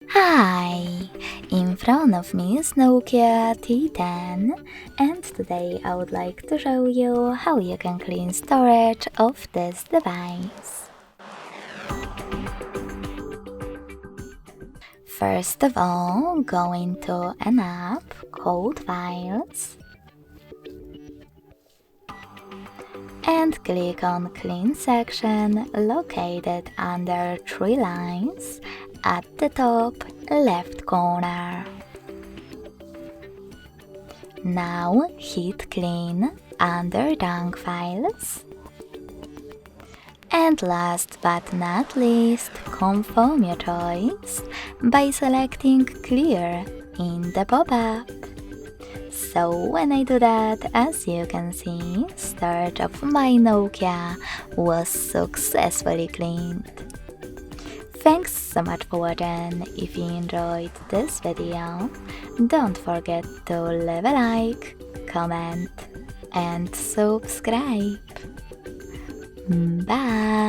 Hi! In front of me is NOKIA T10 and today I would like to show you how you can clean storage of this device. First of all, go into an app called Files and click on Clean section located under three lines at the top left corner. Now hit Clean under Junk Files. And last but not least, confirm your choice by selecting Clear in the pop-up. So when I do that, as you can see, storage of my Nokia was successfully cleaned. Thanks so much for watching. If you enjoyed this video, don't forget to leave a like, comment and subscribe. Bye!